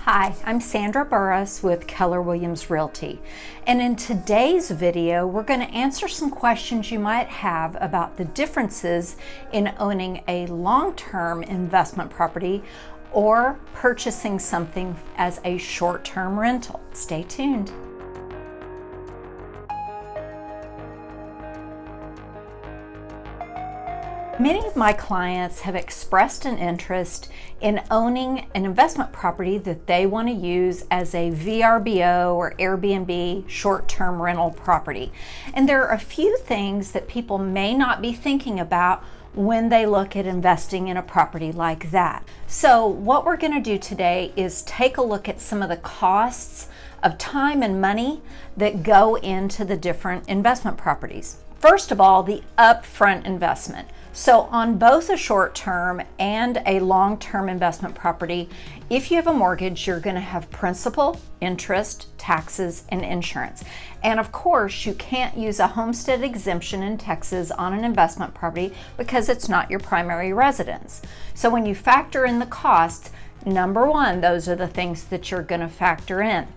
Hi, I'm Sandra Burris with Keller Williams Realty, and in today's video we're going to answer some questions you might have about the differences in owning a long-term investment property or purchasing something as a short-term rental. Stay tuned. Many of my clients have expressed an interest in owning an investment property that they want to use as a Vrbo or Airbnb short-term rental property. And there are a few things that people may not be thinking about when they look at investing in a property like that. So what we're going to do today is take a look at some of the costs of time and money that go into the different investment properties. First of all, the upfront investment. So on both a short-term and a long-term investment property, if you have a mortgage, you're going to have principal, interest, taxes, and insurance. And of course, you can't use a homestead exemption in Texas on an investment property because it's not your primary residence. So when you factor in the costs, number one, those are the things that you're going to factor in.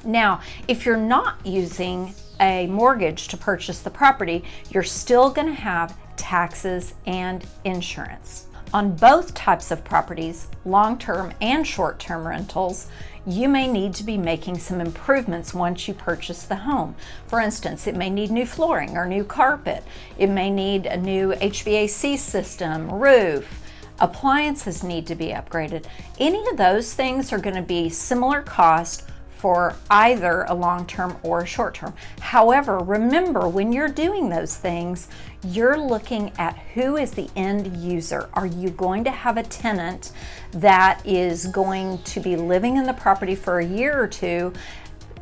Now, if you're not using a mortgage to purchase the property, you're still going to have taxes and insurance. On both types of properties, long-term and short-term rentals, you may need to be making some improvements once you purchase the home. For instance, it may need new flooring or new carpet. It may need a new HVAC system, roof. Appliances need to be upgraded. Any of those things are going to be similar cost for either a long-term or a short-term. However, remember, when you're doing those things, you're looking at who is the end user. Are you going to have a tenant that is going to be living in the property for a year or two?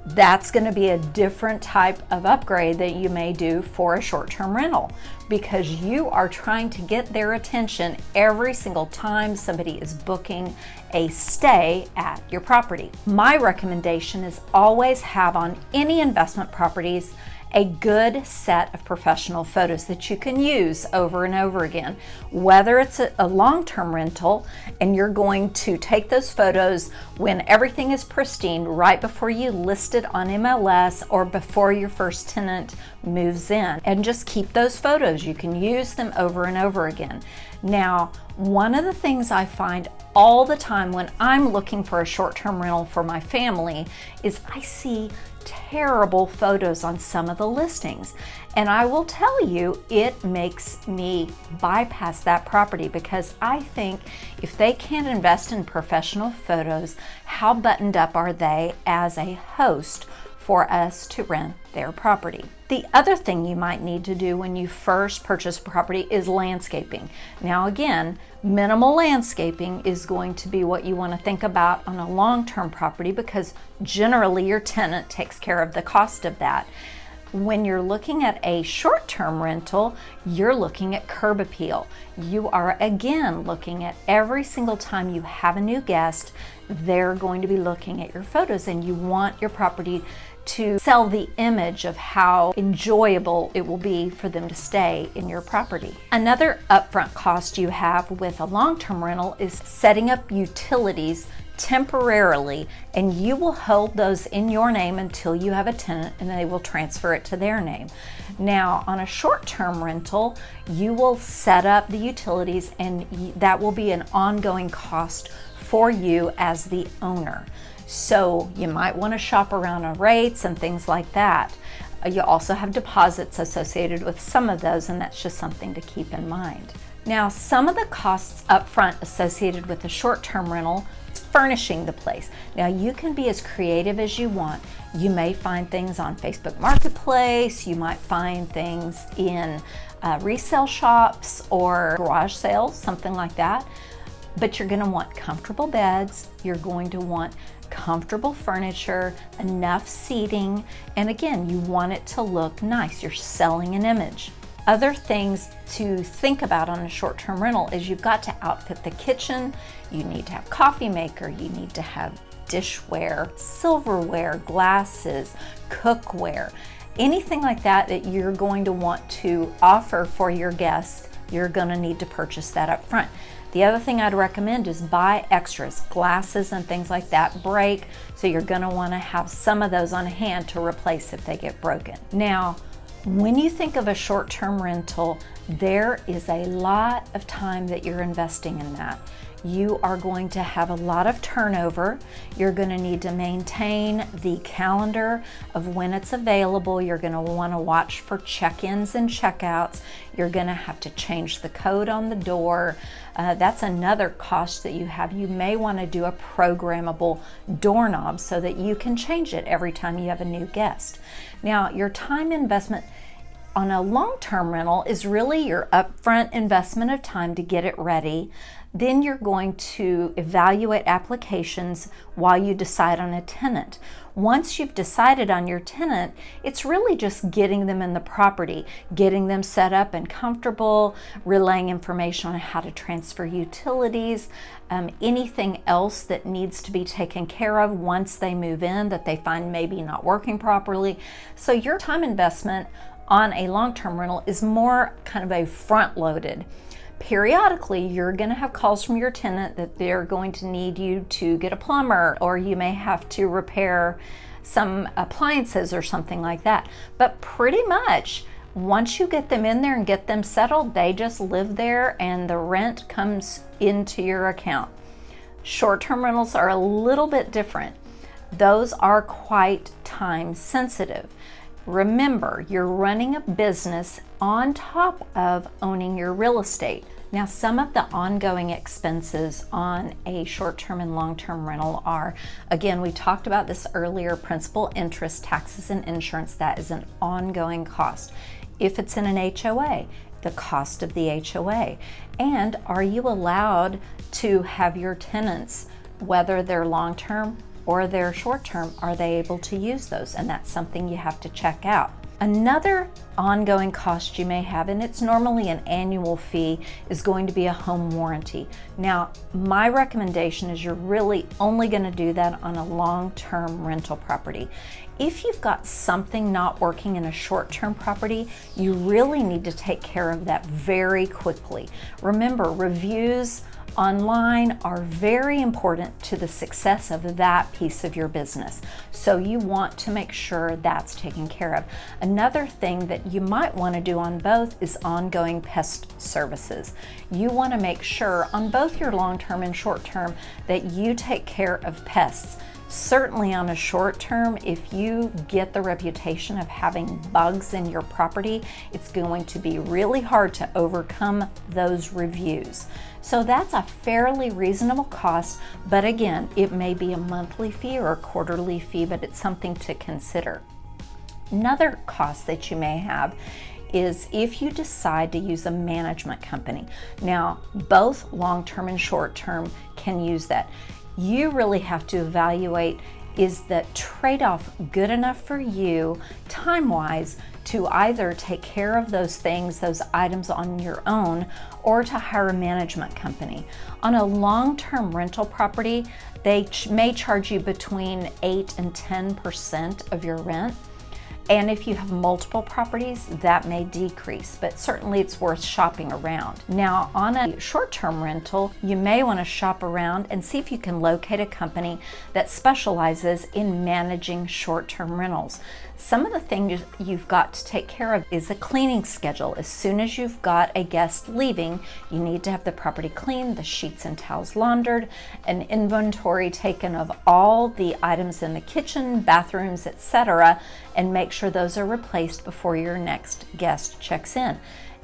That's going to be a different type of upgrade that you may do for a short-term rental, because you are trying to get their attention every single time somebody is booking a stay at your property. My recommendation is always have on any investment properties a good set of professional photos that you can use over and over again. Whether it's a long-term rental and you're going to take those photos when everything is pristine right before you list it on MLS or before your first tenant moves in, and just keep those photos. You can use them over and over again. Now, one of the things I find all the time when I'm looking for a short-term rental for my family is I see terrible photos on some of the listings. And I will tell you, it makes me bypass that property, because I think if they can't invest in professional photos, how buttoned up are they as a host for us to rent their property? The other thing you might need to do when you first purchase a property is landscaping. Now again, minimal landscaping is going to be what you want to think about on a long-term property, because generally your tenant takes care of the cost of that. When you're looking at a short-term rental, you're looking at curb appeal. You are again looking at every single time you have a new guest, they're going to be looking at your photos, and you want your property to sell the image of how enjoyable it will be for them to stay in your property. Another upfront cost you have with a long-term rental is setting up utilities temporarily, and you will hold those in your name until you have a tenant and they will transfer it to their name. Now, on a short-term rental, you will set up the utilities, and that will be an ongoing cost for you as the owner. So you might want to shop around on rates and things like that. You also have deposits associated with some of those, and that's just something to keep in mind. Now, some of the costs up front associated with a short-term rental is furnishing the place. Now, you can be as creative as you want. You may find things on Facebook Marketplace, you might find things in resale shops or garage sales, something like that. But you're going to want comfortable beds, you're going to want comfortable furniture, enough seating, and again, you want it to look nice. You're selling an image. Other things to think about on a short-term rental is you've got to outfit the kitchen, you need to have coffee maker, you need to have dishware, silverware, glasses, cookware, anything like that that you're going to want to offer for your guests. You're going to need to purchase that up front. The other thing I'd recommend is buy extras. Glasses and things like that break, so you're going to want to have some of those on hand to replace if they get broken. Now, when you think of a short-term rental, there is a lot of time that you're investing in that. You are going to have a lot of turnover. You're going to need to maintain the calendar of when it's available. You're going to want to watch for check-ins and check-outs. You're going to have to change the code on the door. That's another cost that you have. You may want to do a programmable doorknob so that you can change it every time you have a new guest. Now, your time investment on a long-term rental is really your upfront investment of time to get it ready. Then you're going to evaluate applications while you decide on a tenant. Once you've decided on your tenant, it's really just getting them in the property, getting them set up and comfortable, relaying information on how to transfer utilities, anything else that needs to be taken care of once they move in that they find maybe not working properly. So your time investment on a long-term rental is more kind of a front-loaded. Periodically, you're going to have calls from your tenant that they're going to need you to get a plumber, or you may have to repair some appliances or something like that. But pretty much, once you get them in there and get them settled, they just live there and the rent comes into your account. Short-term rentals are a little bit different. Those are quite time sensitive. Remember, you're running a business on top of owning your real estate. Now, some of the ongoing expenses on a short-term and long-term rental are, again, we talked about this earlier, principal, interest, taxes, and insurance. That is an ongoing cost. If it's in an HOA, the cost of the HOA. And are you allowed to have your tenants, whether they're long-term or they're short-term, are they able to use those? And that's something you have to check out. Another ongoing cost you may have, and it's normally an annual fee, is going to be a home warranty. Now, my recommendation is you're really only going to do that on a long-term rental property. If you've got something not working in a short-term property, you really need to take care of that very quickly. Remember, reviews online are very important to the success of that piece of your business. So you want to make sure that's taken care of. Another thing that you might want to do on both is ongoing pest services. You want to make sure on both your long-term and short-term that you take care of pests. Certainly on a short term, if you get the reputation of having bugs in your property, it's going to be really hard to overcome those reviews. So that's a fairly reasonable cost, but again, it may be a monthly fee or a quarterly fee, but it's something to consider. Another cost that you may have is if you decide to use a management company. Now, both long-term and short-term can use that. You really have to evaluate, is the trade-off good enough for you time-wise to either take care of those things, those items on your own, or to hire a management company. On a long-term rental property, they may charge you between 8 and 10% of your rent. And if you have multiple properties, that may decrease, but certainly it's worth shopping around. Now, on a short-term rental, you may want to shop around and see if you can locate a company that specializes in managing short-term rentals. Some of the things you've got to take care of is a cleaning schedule. As soon as you've got a guest leaving, you need to have the property cleaned, the sheets and towels laundered, an inventory taken of all the items in the kitchen, bathrooms, etc., and make sure those are replaced before your next guest checks in.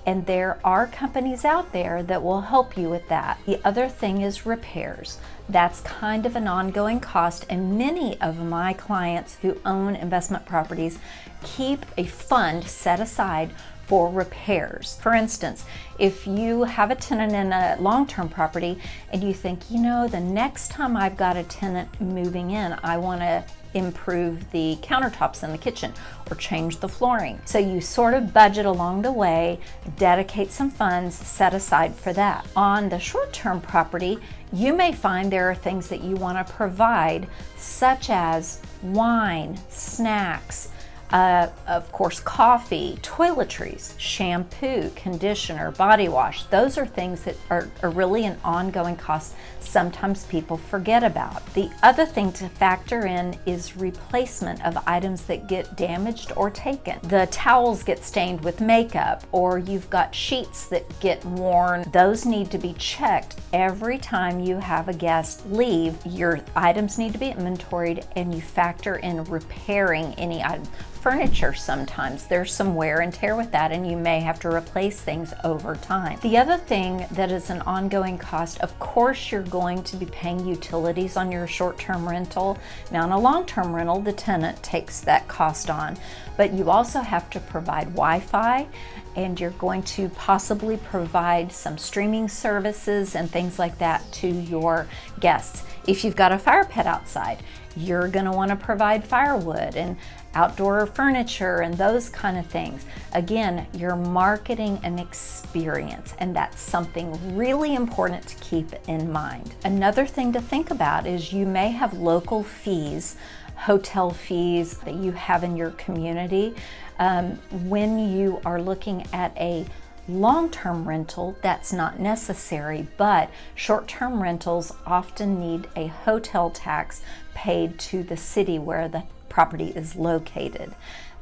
And there are companies out there that will help you with that. The other thing is repairs. That's kind of an ongoing cost, and many of my clients who own investment properties keep a fund set aside for repairs. For instance, if you have a tenant in a long-term property and you think, you know, the next time I've got a tenant moving in, I want to improve the countertops in the kitchen or change the flooring. So you sort of budget along the way, dedicate some funds set aside for that. On the short-term property, you may find there are things that you want to provide, such as wine, snacks, Of course, coffee, toiletries, shampoo, conditioner, body wash. Those are things that are really an ongoing cost sometimes people forget about. The other thing to factor in is replacement of items that get damaged or taken. The towels get stained with makeup, or you've got sheets that get worn. Those need to be checked every time you have a guest leave. Your items need to be inventoried, and you factor in repairing any item. Furniture, sometimes there's some wear and tear with that, and you may have to replace things over time. The other thing that is an ongoing cost, of course, you're going to be paying utilities on your short-term rental. Now, in a long-term rental, the tenant takes that cost on, but you also have to provide Wi-Fi, and you're going to possibly provide some streaming services and things like that to your guests. If you've got a fire pit outside, you're going to want to provide firewood and outdoor furniture and those kind of things. Again, you're marketing an experience, and that's something really important to keep in mind. Another thing to think about is you may have local fees, hotel fees that you have in your community. When you are looking at a long-term rental, that's not necessary, but short-term rentals often need a hotel tax paid to the city where the property is located.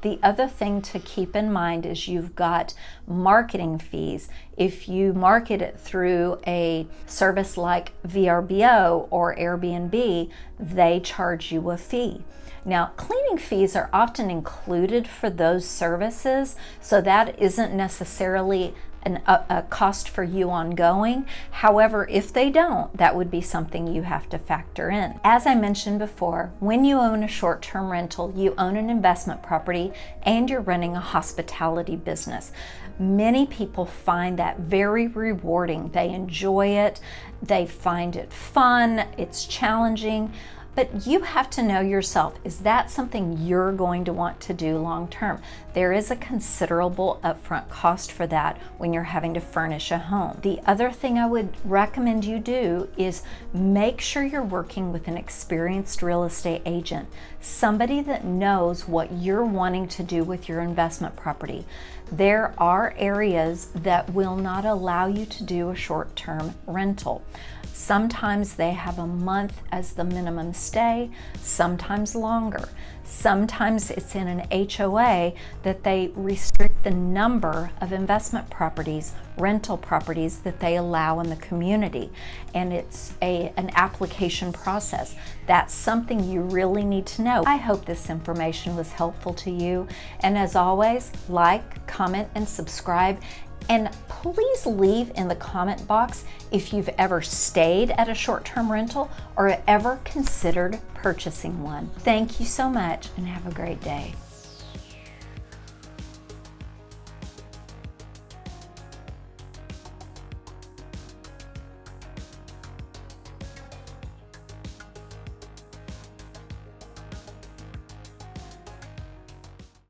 The other thing to keep in mind is you've got marketing fees. If you market it through a service like Vrbo or Airbnb, they charge you a fee. Now, cleaning fees are often included for those services, so that isn't necessarily a cost for you ongoing. However, if they don't, that would be something you have to factor in. As I mentioned before, when you own a short-term rental, you own an investment property and you're running a hospitality business. Many people find that very rewarding. They enjoy it, they find it fun, it's challenging. But you have to know yourself, is that something you're going to want to do long term? There is a considerable upfront cost for that when you're having to furnish a home. The other thing I would recommend you do is make sure you're working with an experienced real estate agent, somebody that knows what you're wanting to do with your investment property. There are areas that will not allow you to do a short-term rental. Sometimes they have a month as the minimum stay, sometimes longer. Sometimes it's in an HOA that they restrict the number of investment properties, rental properties that they allow in the community. And it's an application process. That's something you really need to know. I hope this information was helpful to you. And as always, like, comment, and subscribe. And please leave in the comment box if you've ever stayed at a short-term rental or ever considered purchasing one. Thank you so much and have a great day.